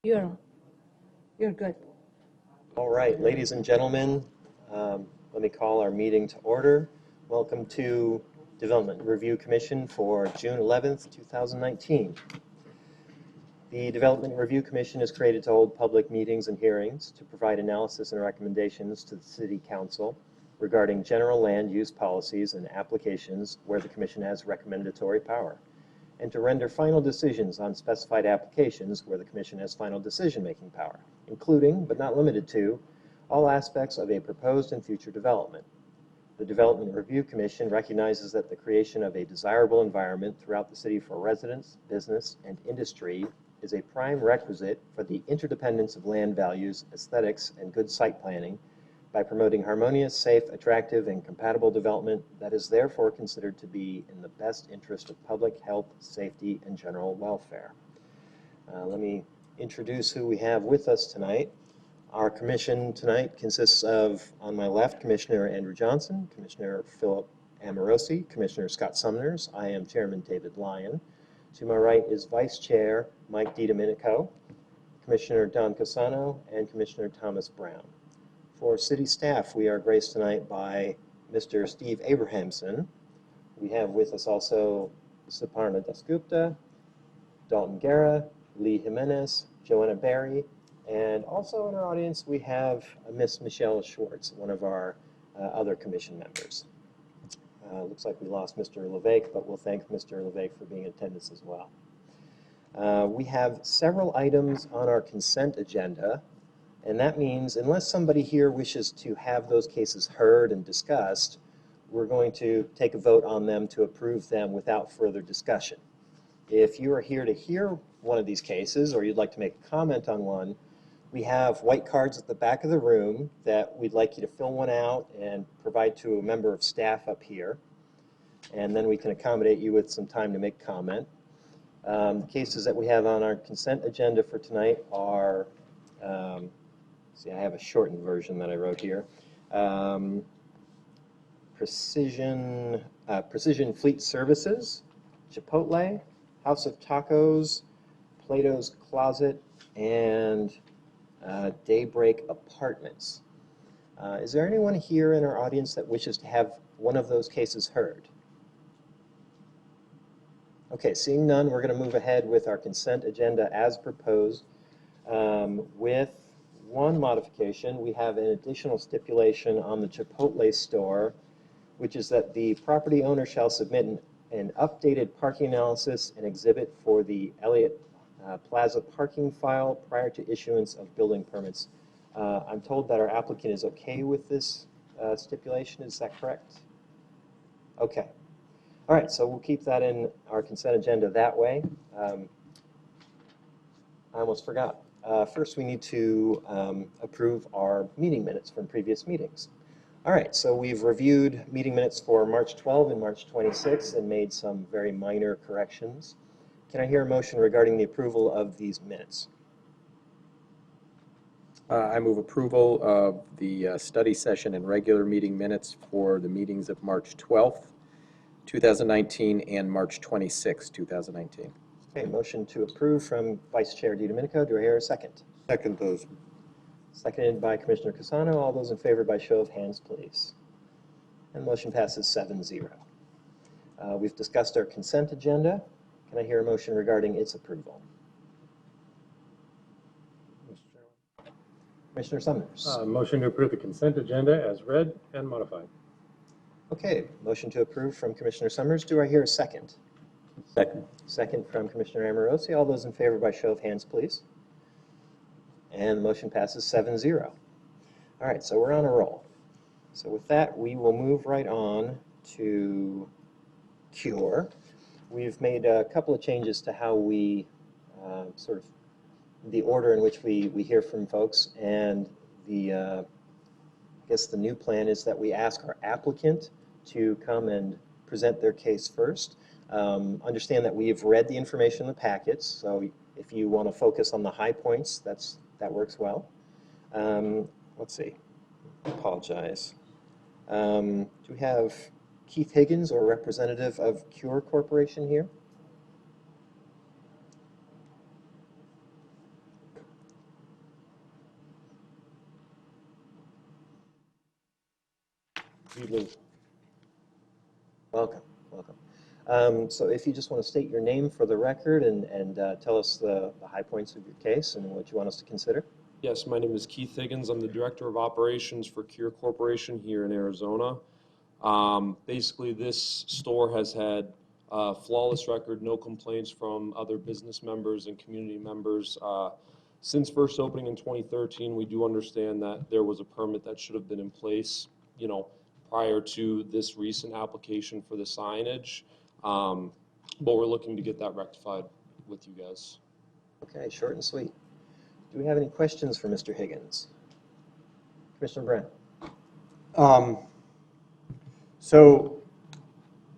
You're good. All right, ladies and gentlemen, let me call our meeting to order. Welcome to Development Review Commission for June 11th, 2019. The Development Review Commission is created to hold public meetings and hearings to provide analysis and recommendations to the City Council regarding general land use policies and applications where the Commission has recommendatory power, and to render final decisions on specified applications where the Commission has final decision-making power, including, but not limited to, all aspects of a proposed and future development. The Development Review Commission recognizes that the creation of a desirable environment throughout the city for residents, business, and industry is a prime requisite for the interdependence of land values, aesthetics, and good site planning by promoting harmonious, safe, attractive, and compatible development that is therefore considered to be in the best interest of public health, safety, and general welfare. Let me introduce who we have with us tonight. Our commission tonight consists of, on my left, Commissioner Andrew Johnson, Commissioner Philip Amorosi, Commissioner Scott Sumners. I am Chairman David Lyon. To my right is Vice Chair Mike DiDomenico, Commissioner Don Casano, and Commissioner Thomas Brown. For city staff, we are graced tonight by Mr. Steve Abrahamson. We have with us also Suparna Dasgupta, Dalton Guerra, Lee Jimenez, Joanna Berry, and also in our audience we have Miss Michelle Schwartz, one of our other commission members. Looks like we lost Mr. Levesque, but we'll thank Mr. Levesque for being in attendance as well. We have several items on our consent agenda, and that means unless somebody here wishes to have those cases heard and discussed, we're going to take a vote on them to approve them without further discussion. If you are here to hear one of these cases or you'd like to make a comment on one, we have white cards at the back of the room that we'd like you to fill one out and provide to a member of staff up here. And then we can accommodate you with some time to make comment. The cases that we have on our consent agenda for tonight are, see, I have a shortened version that I wrote here. Precision Fleet Services, Chipotle, House of Tacos, Plato's Closet, and Daybreak Apartments. Is there anyone here in our audience that wishes to have one of those cases heard? Okay, seeing none, we're going to move ahead with our consent agenda as proposed. With one modification, we have an additional stipulation on the Chipotle store, which is that the property owner shall submit an updated parking analysis and exhibit for the Elliott Plaza parking file prior to issuance of building permits. I'm told that our applicant is okay with this stipulation. Is that correct? Okay. All right, so we'll keep that in our consent agenda that way. I almost forgot. First, we need to approve our meeting minutes from previous meetings. All right, so we've reviewed meeting minutes for March 12 and March 26 and made some very minor corrections. Can I hear a motion regarding the approval of these minutes? I move approval of the study session and regular meeting minutes for the meetings of March 12th, 2019 and March 26, 2019. Okay, motion to approve from Vice Chair DiDomenico. Do I hear a second? Second those. Seconded by Commissioner Casano. All those in favor by show of hands, please. And the motion passes 7-0. We've discussed our consent agenda. Can I hear a motion regarding its approval? Commissioner Summers. Motion to approve the consent agenda as read and modified. Okay, motion to approve from Commissioner Summers. Do I hear a second? Second. Second from Commissioner Amorosi. All those in favor by show of hands, please. And the motion passes 7-0. All right, so we're on a roll. So with that, we will move right on to cure. We've made a couple of changes to how we sort of the order in which we hear from folks, and the I guess the new plan is that we ask our applicant to come and present their case first. Understand that we've read the information in the packets, so if you want to focus on the high points, that works well. Let's see. Apologize. Do we have Keith Higgins, or representative of Cure Corporation here? evening. Welcome, welcome. So if you just want to state your name for the record and tell us the high points of your case and what you want us to consider. Yes, my name is Keith Higgins. I'm the Director of Operations for Cure Corporation here in Arizona. Basically, this store has had a flawless record, no complaints from other business members and community members. Since first opening in 2013, we do understand that there was a permit that should have been in place, prior to this recent application for the signage. But we're looking to get that rectified with you guys. Okay, short and sweet. Do we have any questions for Mr. Higgins? Commissioner Brand? So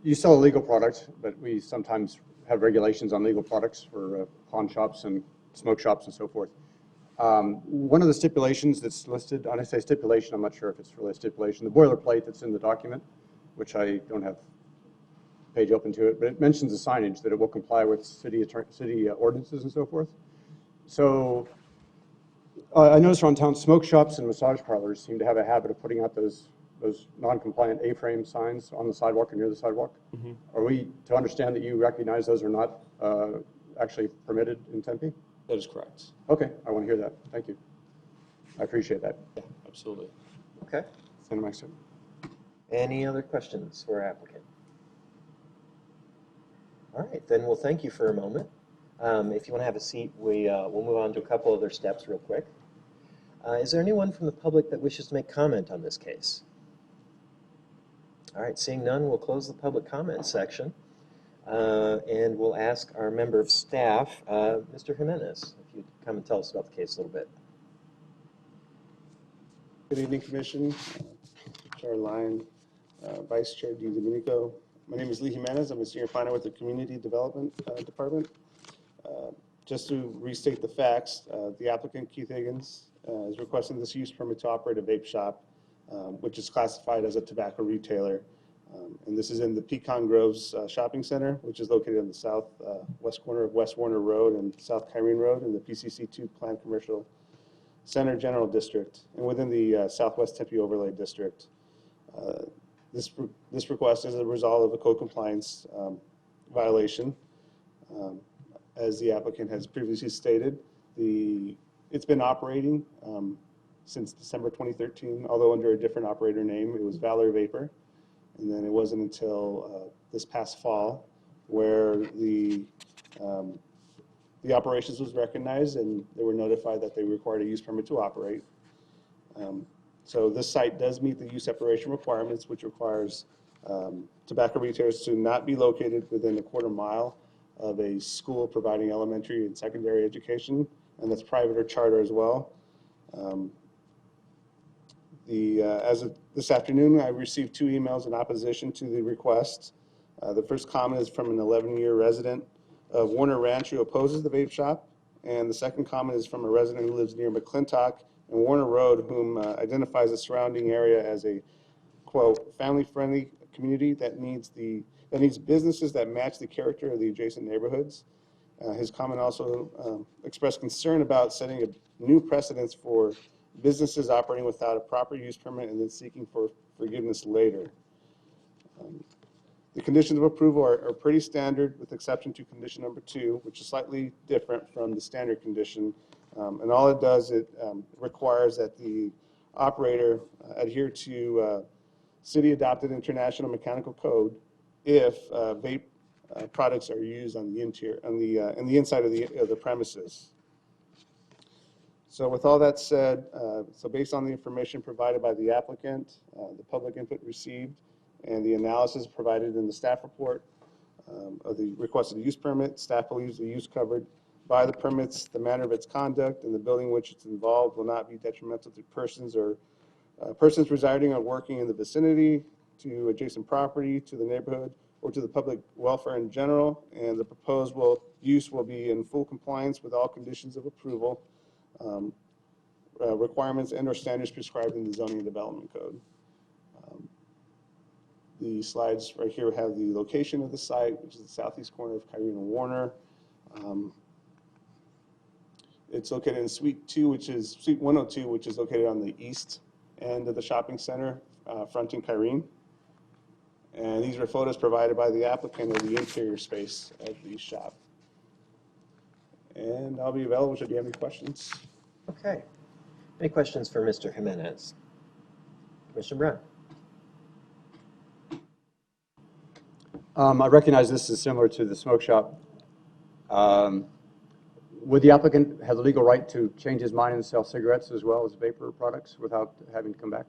you sell a legal product, but we sometimes have regulations on legal products for pawn shops and smoke shops and so forth. One of the stipulations that's listed, when I say stipulation, I'm not sure if it's really a stipulation, the boilerplate that's in the document, which I don't have the page open to it, but it mentions the signage, that it will comply with city ordinances and so forth. So I noticed around town, smoke shops and massage parlors seem to have a habit of putting out those non-compliant A-frame signs on the sidewalk or near the sidewalk. Mm-hmm. Are we to understand that you recognize those are not actually permitted in Tempe? That is correct. Okay, I want to hear that. Thank you. I appreciate that. Yeah, absolutely. Okay. Send my statement. Any other questions for our applicant? All right, then we'll thank you for a moment. If you want to have a seat, we'll move on to a couple other steps real quick. Is there anyone from the public that wishes to make comment on this case? All right, seeing none, we'll close the public comment section. And we'll ask our member of staff, Mr. Jimenez, if you'd come and tell us about the case a little bit. Good evening, Commission, Chair Lyon, Vice Chair DiDomenico. My name is Lee Jimenez. I'm a senior planner with the Community Development Department. Just to restate the facts, the applicant, Keith Higgins, is requesting this use permit to operate a vape shop, which is classified as a tobacco retailer. And this is in the Pecan Groves Shopping Center, which is located in the southwest corner of West Warner Road and South Kyrene Road in the PCC2 Planned Commercial Center General District, and within the Southwest Tempe Overlay District. This request is a result of a code compliance violation. As the applicant has previously stated, it's been operating since December 2013, although under a different operator name. It was Valor Vapor. And then it wasn't until this past fall where the operations was recognized and they were notified that they required a use permit to operate. So this site does meet the use separation requirements, which requires tobacco retailers to not be located within a quarter mile of a school providing elementary and secondary education, and that's private or charter as well. As of this afternoon, I received 2 emails in opposition to the request. The first comment is from an 11-year resident of Warner Ranch who opposes the vape shop, and the second comment is from a resident who lives near McClintock and Warner Road, whom identifies the surrounding area as a, quote, family-friendly community that needs businesses that match the character of the adjacent neighborhoods. His comment also expressed concern about setting a new precedence for businesses operating without a proper use permit and then seeking for forgiveness later. The conditions of approval are pretty standard, with exception to condition number 2, which is slightly different from the standard condition. And all it does, it requires that the operator adhere to city-adopted international mechanical code if vape products are used on the interior, in the inside of the premises. So with all that said, so based on the information provided by the applicant, the public input received, and the analysis provided in the staff report of the requested use permit, staff believes the use covered by the permits, the manner of its conduct, and the building in which it's involved will not be detrimental to persons or persons residing or working in the vicinity, to adjacent property, to the neighborhood, or to the public welfare in general, and the proposed use will be in full compliance with all conditions of approval, requirements and or standards prescribed in the Zoning and Development Code. The slides right here have the location of the site, which is the southeast corner of Kyrene and Warner. It's located in Suite 102, which is located on the east end of the shopping center, fronting Kyrene. And these were photos provided by the applicant of the interior space of the shop. And I'll be available should you have any questions. Okay. Any questions for Mr. Jimenez? Commissioner Brown? I recognize this is similar to the smoke shop. Would the applicant have the legal right to change his mind and sell cigarettes as well as vapor products without having to come back?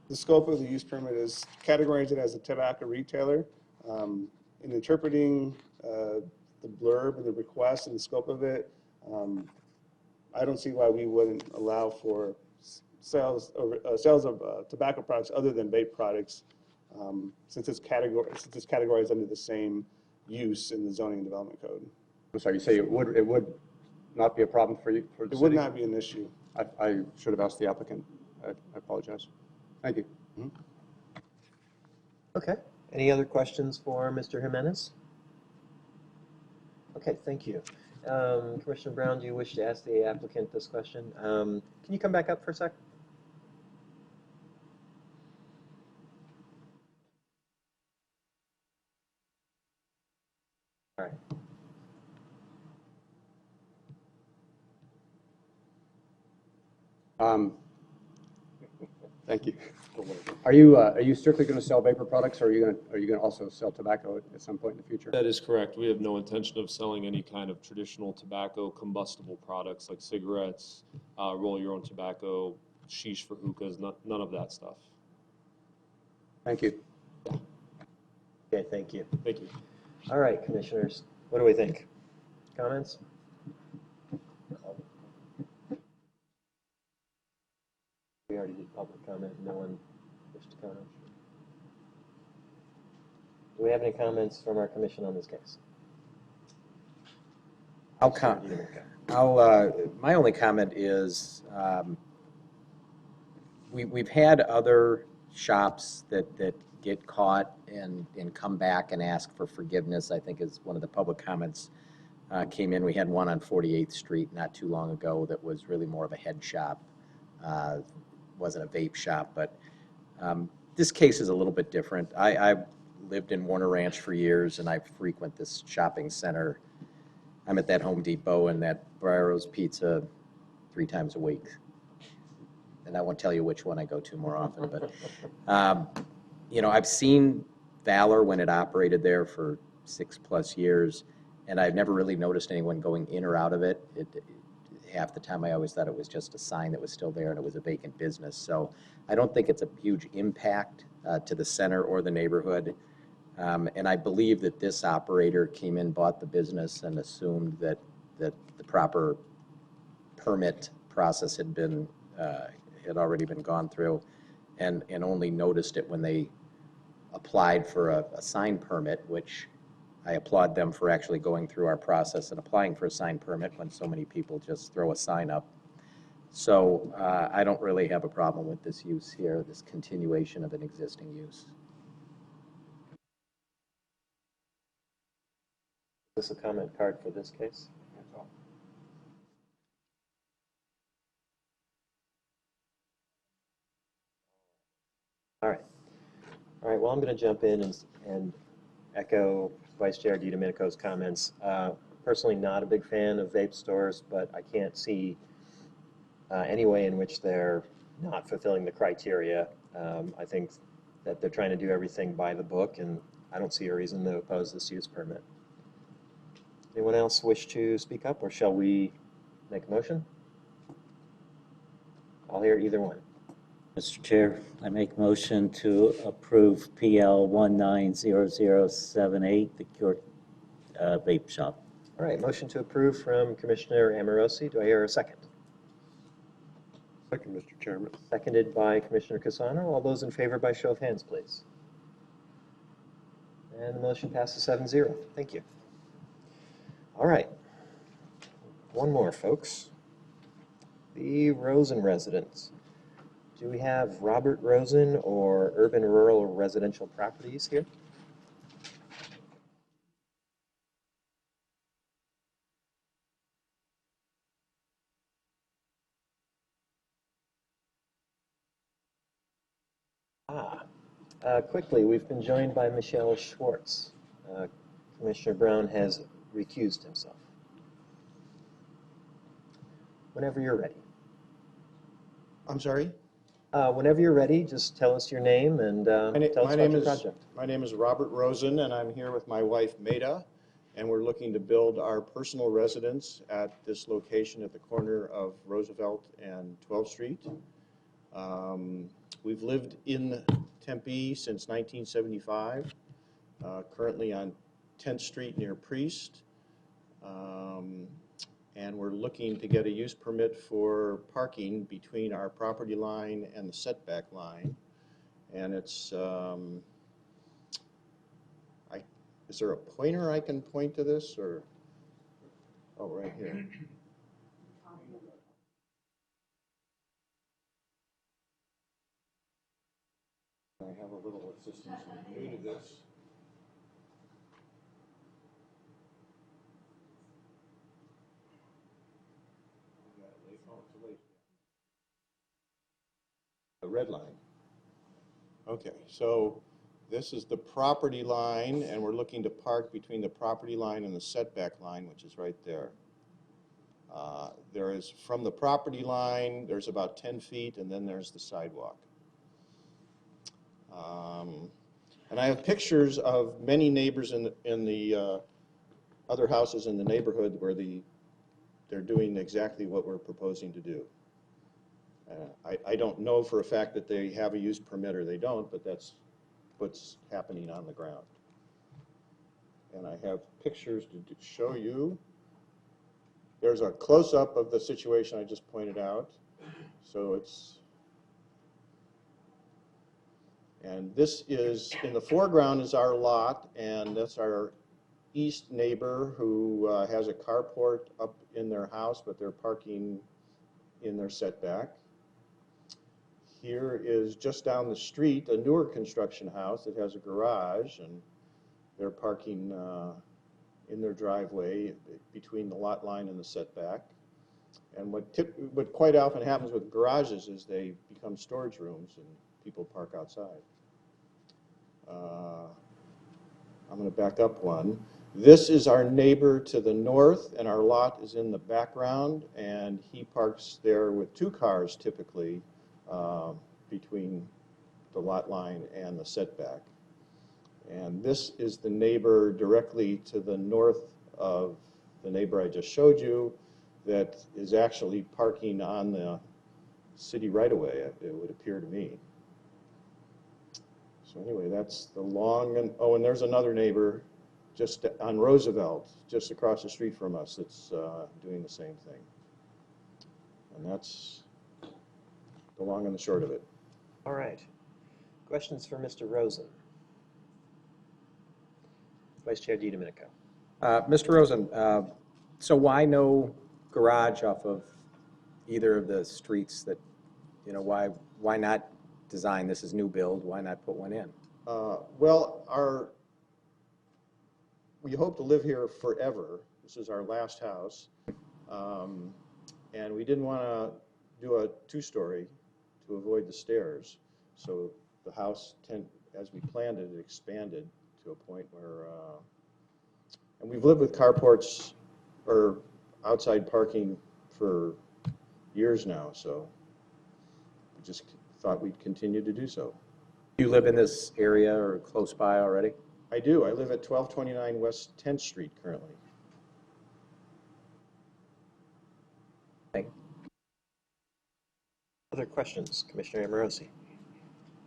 The scope of the use permit is categorized it as a tobacco retailer. In interpreting the blurb and the request and the scope of it, I don't see why we wouldn't allow for sales of tobacco products other than vape products, since it's categorized under the same use in the zoning and development code. I'm sorry, you say it would not be a problem for you? For the It would city? not be an issue. I should have asked the applicant. I apologize. Thank you. Okay. Any other questions for Mr. Jimenez? Okay, thank you. Commissioner Brown, do you wish to ask the applicant this question? Can you come back up for a sec? All right. Thank you. Are you strictly going to sell vapor products, or are you going to also sell tobacco at some point in the future? That is correct. We have no intention of selling any kind of traditional tobacco combustible products like cigarettes, roll your own tobacco, sheesh for hookahs, none of that stuff. Thank you. Okay, thank you. Thank you. All right, commissioners, what do we think? Comments? We already did public comment. No one wished to comment. Do we have any comments from our commission on this case? My only comment is, we've had other shops that get caught and come back and ask for forgiveness. I think as one of the public comments came in, we had one on 48th Street not too long ago that was really more of a head shop. Wasn't a vape shop, but this case is a little bit different. I've lived in Warner Ranch for years, and I frequent this shopping center. I'm at that Home Depot and that Barrero's Pizza 3 times a week. And I won't tell you which one I go to more often, but you know, I've seen Valor when it operated there for 6+ years, and I've never really noticed anyone going in or out of it. Half the time I always thought it was just a sign that was still there and it was a vacant business. So I don't think it's a huge impact to the center or the neighborhood. And I believe that this operator came in, bought the business, and assumed that the proper permit process had already been gone through, and only noticed it when they applied for a sign permit, which I applaud them for actually going through our process and applying for a sign permit when so many people just throw a sign up. So I don't really have a problem with this use here, this continuation of an existing use. Is this a comment card for this case? All right. All right, well, I'm going to jump in and echo Vice Chair DiDomenico's comments. Personally, not a big fan of vape stores, but I can't see any way in which they're not fulfilling the criteria. I think that they're trying to do everything by the book, and I don't see a reason to oppose this use permit. Anyone else wish to speak up, or shall we make a motion? I'll hear either one. Mr. Chair, I make motion to approve PL 190078, the Cure Vape Shop. All right, motion to approve from Commissioner Amorosi. Do I hear a second? Second, Mr. Chairman. Seconded by Commissioner Casano. All those in favor by show of hands, please. And the motion passes 7-0. Thank you. All right. One more, folks. The Rosen residents. Do we have Robert Rosen or Urban Rural Residential Properties here? Quickly, we've been joined by Michelle Schwartz. Commissioner Brown has recused himself. Whenever you're ready. I'm sorry? Whenever you're ready, just tell us your name and tell us about your project. My name is Robert Rosen, and I'm here with my wife, Maida, and we're looking to build our personal residence at this location at the corner of Roosevelt and 12th Street. We've lived in Tempe since 1975, currently on 10th Street near Priest. And we're looking to get a use permit for parking between our property line and the setback line. And it's, is there a pointer I can point to this, or? Oh, right here. I have a little assistance new to this. The red line. Okay, so this is the property line, and we're looking to park between the property line and the setback line, which is right there. There is, from the property line, there's about 10 feet, and then there's the sidewalk. And I have pictures of many neighbors in the other houses in the neighborhood where they're doing exactly what we're proposing to do. I don't know for a fact that they have a use permit or they don't, but that's what's happening on the ground. And I have pictures to show you. There's a close-up of the situation I just pointed out. So it's, and this is, in the foreground is our lot, and that's our east neighbor who has a carport up in their house, but they're parking in their setback. Here is just down the street a newer construction house that has a garage, and they're parking in their driveway between the lot line and the setback. And what quite often happens with garages is they become storage rooms and people park outside. I'm going to back up one. This is our neighbor to the north, and our lot is in the background, and he parks there with 2 cars typically between the lot line and the setback. And this is the neighbor directly to the north of the neighbor I just showed you that is actually parking on the city right-of-way, it would appear to me. So anyway, that's the long, and oh, and there's another neighbor just on Roosevelt, just across the street from us, that's doing the same thing. And that's the long and the short of it. All right. Questions for Mr. Rosen? Vice Chair DiDomenico. Mr. Rosen, so why no garage off of either of the streets that, you know, why not design, this is new build, why not put one in? Well, we hope to live here forever. This is our last house. And we didn't want to do a 2-story to avoid the stairs. So the house, as we planned it, expanded to a point where, and we've lived with carports or outside parking for years now, so we just thought we'd continue to do so. Do you live in this area or close by already? I do. I live at 1229 West 10th Street currently. Thank you. Other questions? Commissioner Amorosi.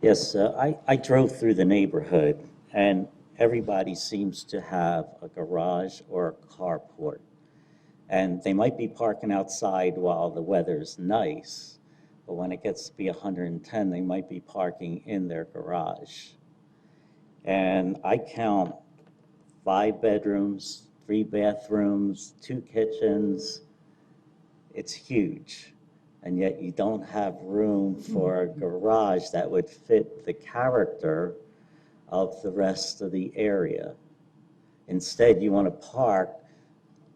Yes, I drove through the neighborhood, and everybody seems to have a garage or a carport. And they might be parking outside while the weather's nice, but when it gets to be 110, they might be parking in their garage. And I count 5 bedrooms, 3 bathrooms, 2 kitchens. It's huge. And yet you don't have room for a garage that would fit the character of the rest of the area. Instead, you want to park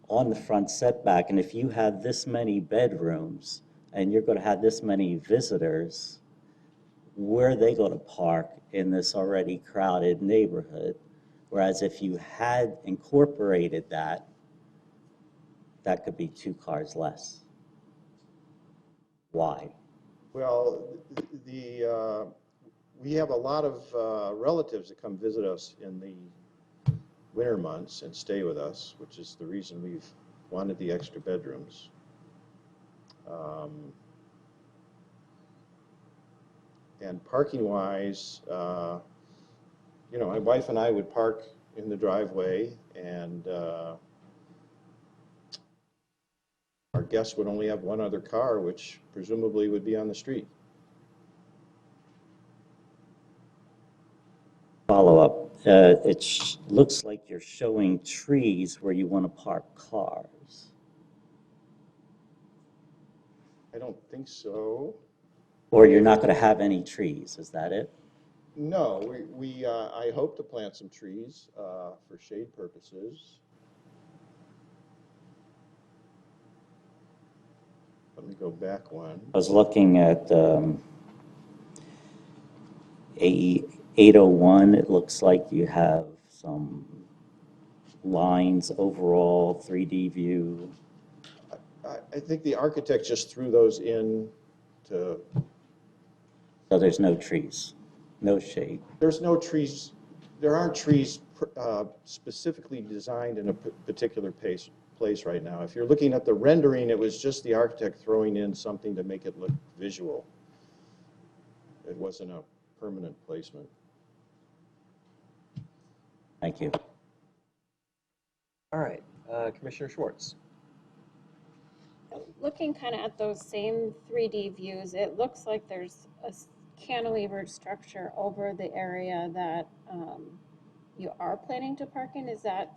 on the front setback, and if you have this many bedrooms and you're going to have this many visitors, where are they going to park in this already crowded neighborhood? Whereas if you had incorporated that, that could be 2 cars less. Why? Well, we have a lot of relatives that come visit us in the winter months and stay with us, which is the reason we've wanted the extra bedrooms. And parking-wise, you know, my wife and I would park in the driveway, and our guests would only have one other car, which presumably would be on the street. Follow-up. Looks like you're showing trees where you want to park cars. I don't think so. Or you're not going to have any trees, is that it? No, I hope to plant some trees for shade purposes. Let me go back one. I was looking at AE 801. It looks like you have some lines overall, 3D view. I think the architect just threw those in to, So there's no trees, no shade. there's no trees, there aren't trees specifically designed in a particular place right now. If you're looking at the rendering, it was just the architect throwing in something to make it look visual. It wasn't a permanent placement. Thank you. All right, Commissioner Schwartz. Looking kind of at those same 3D views, it looks like there's a cantilevered structure over the area that you are planning to park in. Is that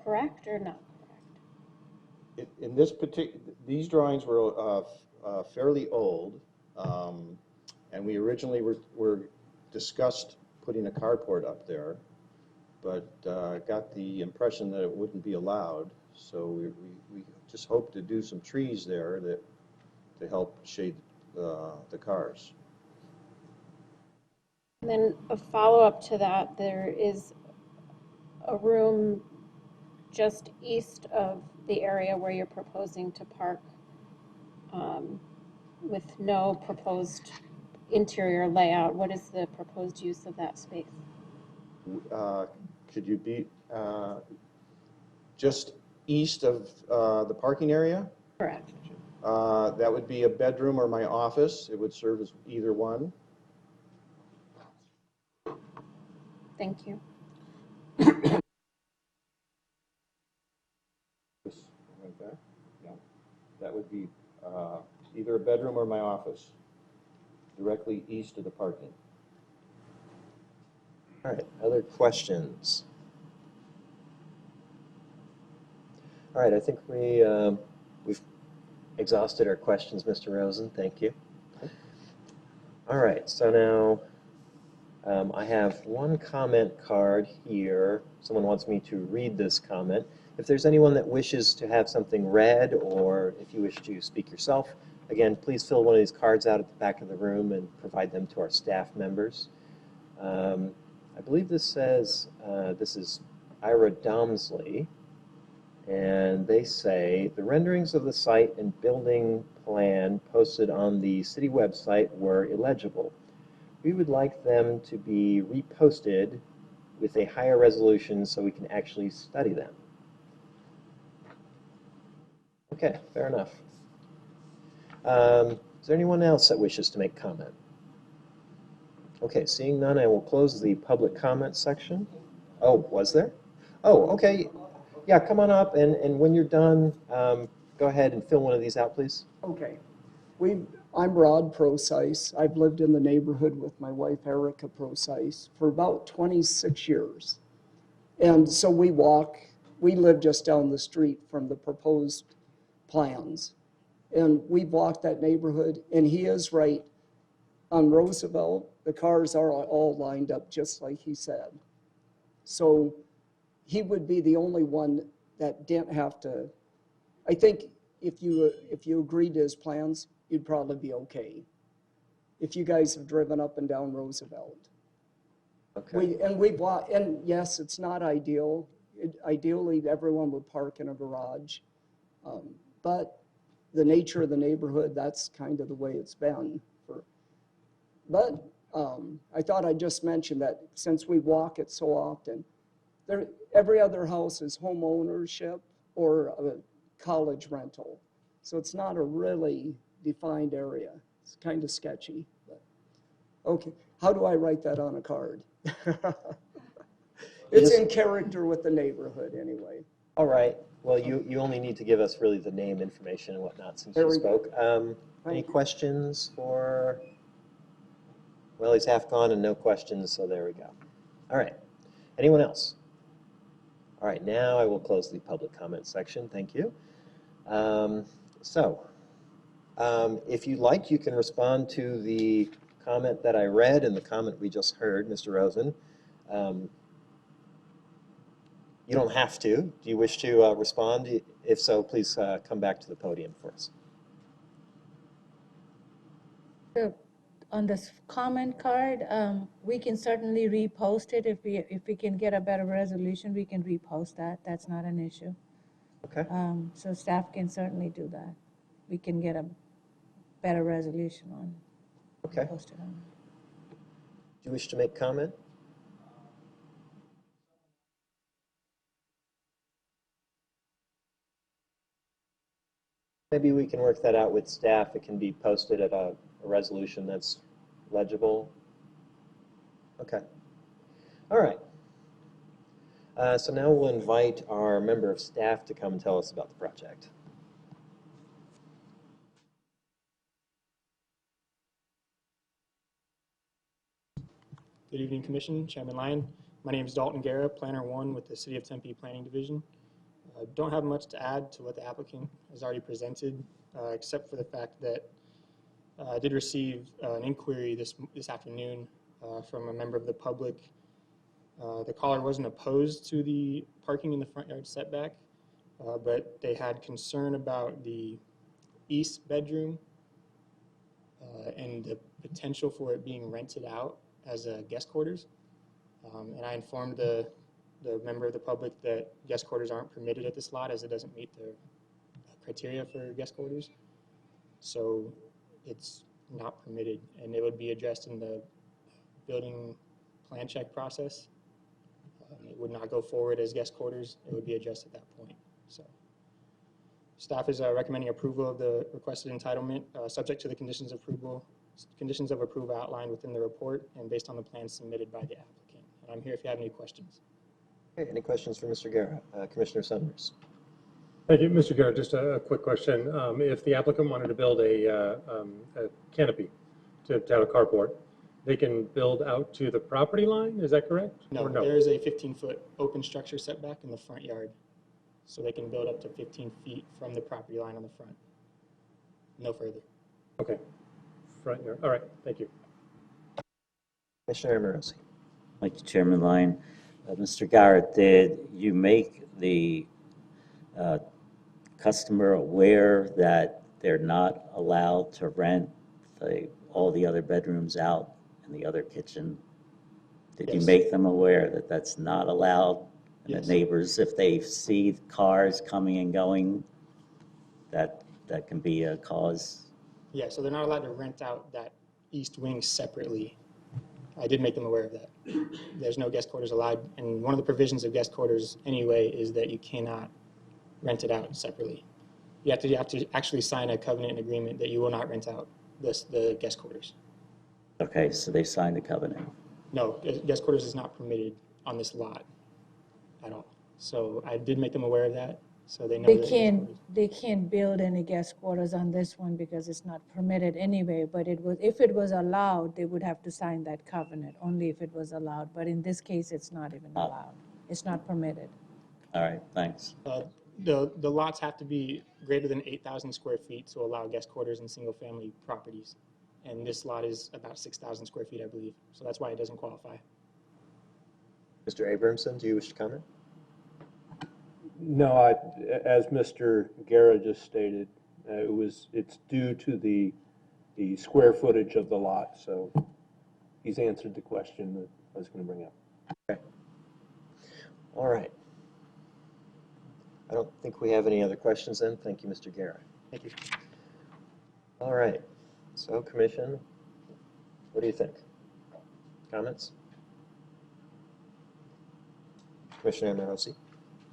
correct or not correct? In this these drawings were fairly old, and we originally were discussed putting a carport up there, but got the impression that it wouldn't be allowed. So we just hope to do some trees there to help shade the cars. And then a follow-up to that, there is a room just east of the area where you're proposing to park with no proposed interior layout. What is the proposed use of that space? Could you be just east of the parking area? Correct. That would be a bedroom or my office. It would serve as either one. Thank you. Right there. Yeah. That would be either a bedroom or my office, directly east of the parking. All right, other questions? All right, I think we've exhausted our questions, Mr. Rosen. Thank you. All right, so now I have one comment card here. Someone wants me to read this comment. If there's anyone that wishes to have something read, or if you wish to speak yourself, again, please fill one of these cards out at the back of the room and provide them to our staff members. I believe this says, this is Ira Domsley, and they say, the renderings of the site and building plan posted on the city website were illegible. We would like them to be reposted with a higher resolution so we can actually study them. Okay, fair enough. Is there anyone else that wishes to make comment? Okay, seeing none, I will close the public comment section. Oh, was there? Oh, okay. Yeah, come on up, and when you're done, go ahead and fill one of these out, please. Okay. I'm Rod Procyse. I've lived in the neighborhood with my wife, Erica Procyse, for about 26 years. And so we live just down the street from the proposed plans. And we've walked that neighborhood, and he is right. On Roosevelt, the cars are all lined up just like he said. So he would be the only one that didn't have to. I think if you agreed to his plans, you'd probably be okay. if you guys have driven up and down Roosevelt. Okay. We bought, and yes, it's not ideal. Ideally, everyone would park in a garage. But the nature of the neighborhood, that's kind of the way it's been. But I thought I'd just mention that since we walk it so often, every other house is home ownership or a college rental. So it's not a really defined area. It's kind of sketchy. But, okay, how do I write that on a card? It's in character with the neighborhood anyway. All right. Well, you only need to give us really the name information and whatnot since you Very spoke. Any Thank you. questions for, well, he's half gone and no questions, so there we go. All right. Anyone else? All right, now I will close the public comment section. Thank you. If you'd like, you can respond to the comment that I read and the comment we just heard, Mr. Rosen. You don't have to. Do you wish to respond? If so, please come back to the podium for us. So on this comment card, we can certainly repost it. If we can get a better resolution, we can repost that. That's not an issue. Okay. So staff can certainly do that. We can get a better resolution on. Okay. Post it on. Do you wish to make comment? Maybe we can work that out with staff. It can be posted at a resolution that's legible. Okay. All right. So now we'll invite our member of staff to come and tell us about the project. Good evening, Commission, Chairman Lyon. My name is Dalton Guerra, Planner 1 with the City of Tempe Planning Division. Don't have much to add to what the applicant has already presented, except for the fact that I did receive an inquiry this afternoon from a member of the public. The caller wasn't opposed to the parking in the front yard setback, but they had concern about the east bedroom and the potential for it being rented out as guest quarters. And I informed the member of the public that guest quarters aren't permitted at this lot as it doesn't meet the criteria for guest quarters. So it's not permitted, and it would be addressed in the building plan check process. It would not go forward as guest quarters. It would be addressed at that point. So staff is recommending approval of the requested entitlement, subject to the conditions of approval outlined within the report and based on the plans submitted by the applicant. And I'm here if you have any questions. Okay, any questions for Mr. Guerra? Commissioner Summers. Thank you, Mr. Garrett. Just a quick question. If the applicant wanted to build a canopy to have a carport, they can build out to the property line, is that correct? No, Or no? there is a 15-foot open structure setback in the front yard. So they can build up to 15 feet from the property line on the front. No further. Okay, front yard, all right, thank you. Commissioner Amorosi. Thank you, Chairman Lyon. Mr. Garrett, did you make the customer aware that they're not allowed to rent all the other bedrooms out and the other kitchen? Did you Yes. make them aware that that's not allowed? And Yes. the neighbors, if they see cars coming and going, that can be a cause? Yeah, so they're not allowed to rent out that east wing separately. I did make them aware of that. There's no guest quarters allowed, and one of the provisions of guest quarters anyway is that you cannot rent it out separately. You have to actually sign a covenant agreement that you will not rent out the guest quarters. Okay, so they signed a covenant. No, guest quarters is not permitted on this lot at all. So I did make them aware of that, so they know that guest quarters. They can't build any guest quarters on this one because it's not permitted anyway, but if it was allowed, they would have to sign that covenant, only if it was allowed. But in this case, it's not even allowed. It's not permitted. All right, thanks. The lots have to be greater than 8,000 square feet to allow guest quarters in single-family properties. And this lot is about 6,000 square feet, I believe. So that's why it doesn't qualify. Mr. Abramson, do you wish to comment? No, as Mr. Guerra just stated, it's due to the the square footage of the lot, so he's answered the question that I was going to bring up. Okay. All right. I don't think we have any other questions then. Thank you, Mr. Guerra. Thank you. All right. So, Commission, what do you think? Comments? Commissioner Amorosi?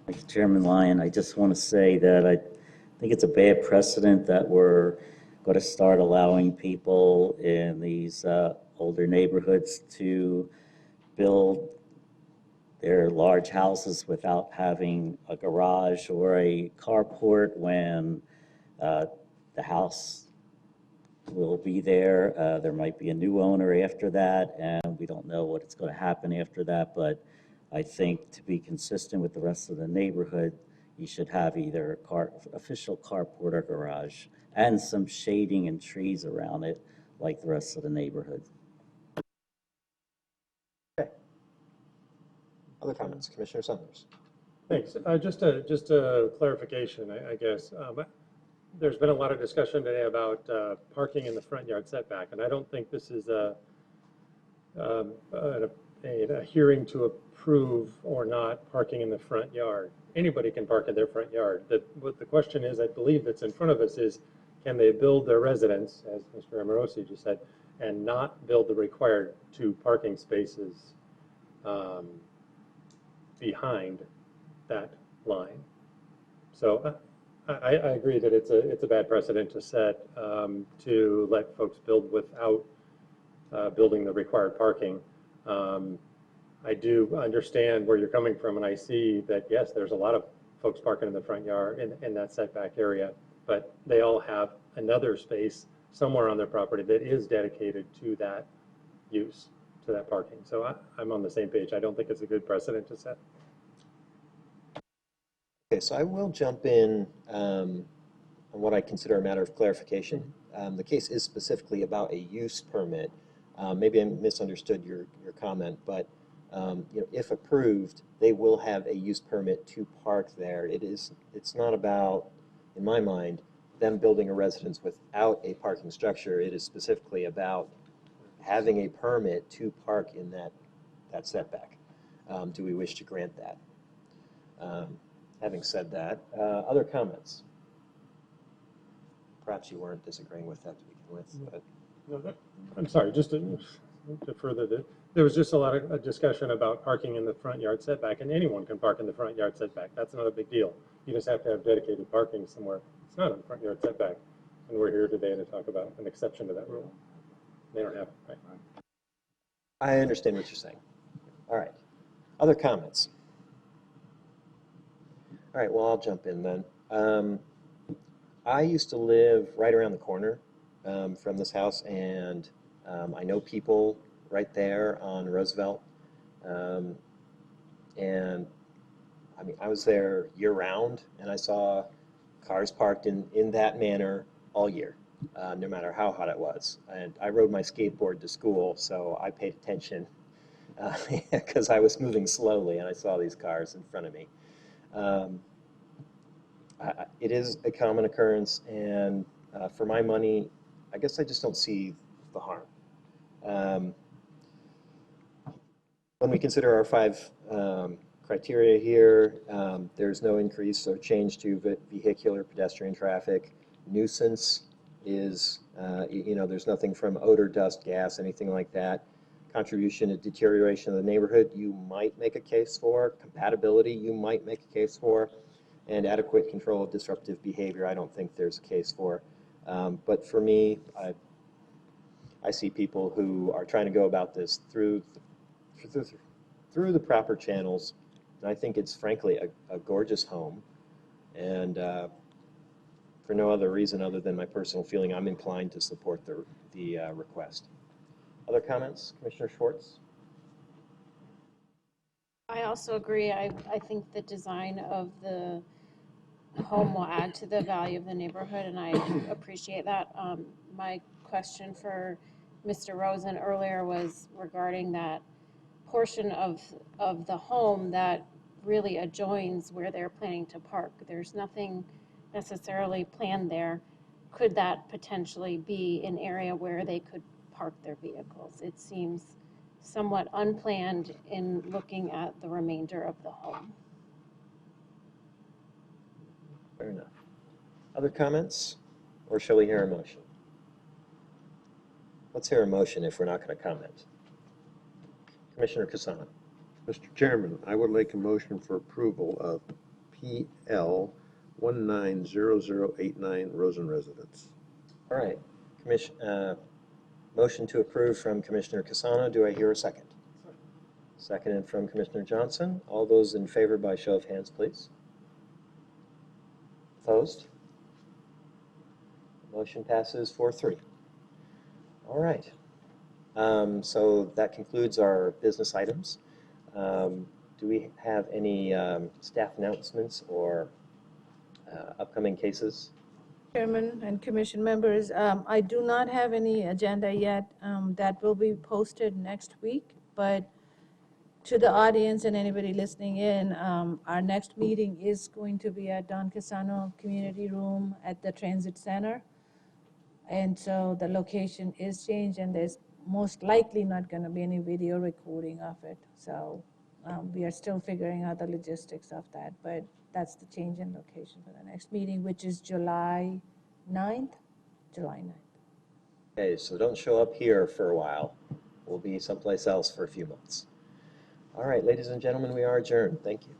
Thank you, Chairman Lyon. I just want to say that I think it's a bad precedent that we're going to start allowing people in these older neighborhoods to build their large houses without having a garage or a carport when the house will be there. There might be a new owner after that, and we don't know what's going to happen after that. But I think to be consistent with the rest of the neighborhood, you should have either a official carport or garage and some shading and trees around it like the rest of the neighborhood. Okay. Other comments? Commissioner Summers? Thanks. Just a clarification, I guess. There's been a lot of discussion today about parking in the front yard setback, and I don't think this is a hearing to approve or not parking in the front yard. Anybody can park in their front yard. What the question is, I believe that's in front of us is, can they build their residence, as Mr. Amorosi just said, and not build the required 2 parking spaces behind that line? So I agree that it's a bad precedent to set to let folks build without building the required parking. I do understand where you're coming from, and I see that, yes, there's a lot of folks parking in the front yard in that setback area, but they all have another space somewhere on their property that is dedicated to that use, to that parking. So I'm on the same page. I don't think it's a good precedent to set. Okay, so I will jump in on what I consider a matter of clarification. The case is specifically about a use permit. Maybe I misunderstood your comment, but if approved, they will have a use permit to park there. It's not about, in my mind, them building a residence without a parking structure. It is specifically about having a permit to park in that setback. Do we wish to grant that? Having said that, other comments? Perhaps you weren't disagreeing with that to begin with, but. No, I'm sorry, just to further that, there was just a lot of discussion about parking in the front yard setback, and anyone can park in the front yard setback. That's not a big deal. You just have to have dedicated parking somewhere. It's not a front yard setback, and we're here today to talk about an exception to that rule. They don't have, right? I understand what you're saying. All right. Other comments? All right, well, I'll jump in then. I used to live right around the corner from this house, and I know people right there on Roosevelt. And I mean, I was there year-round, and I saw cars parked in that manner all year, no matter how hot it was. And I rode my skateboard to school, so I paid attention because I was moving slowly, and I saw these cars in front of me. It is a common occurrence, and for my money, I guess I just don't see the harm. When we consider our 5 criteria here, there's no increase or change to vehicular pedestrian traffic. Nuisance is, there's nothing from odor, dust, gas, anything like that. Contribution to deterioration of the neighborhood, you might make a case for. Compatibility, you might make a case for. And adequate control of disruptive behavior, I don't think there's a case for. But for me, I see people who are trying to go about this through the proper channels. And I think it's frankly a gorgeous home. And for no other reason other than my personal feeling, I'm inclined to support the request. Other comments? Commissioner Schwartz? I also agree. I think the design of the home will add to the value of the neighborhood, and I appreciate that. My question for Mr. Rosen earlier was regarding that portion of the home that really adjoins where they're planning to park. There's nothing necessarily planned there could that potentially be an area where they could park their vehicles? It seems somewhat unplanned in looking at the remainder of the home. Fair enough. Other comments, or shall we hear a motion? Let's hear a motion if we're not going to comment. Commissioner Casano. Mr. Chairman, I would like a motion for approval of PL 190089 Rosen Residence. All right. Motion to approve from Commissioner Casano. Do I hear a second? Seconded from Commissioner Johnson. All those in favor by show of hands, please. Opposed? Motion passes 4-3. All right. So that concludes our business items. Do we have any staff announcements or upcoming cases? Chairman and commission members, I do not have any agenda yet. That will be posted next week, but to the audience and anybody listening in, our next meeting is going to be at Don Casano Community Room at the Transit Center. And so the location is changed, and there's most likely not going to be any video recording of it. So we are still figuring out the logistics of that, but that's the change in location for the next meeting, which is July 9th. July 9th. Okay, so don't show up here for a while. We'll be someplace else for a few months. All right, ladies and gentlemen, we are adjourned. Thank you.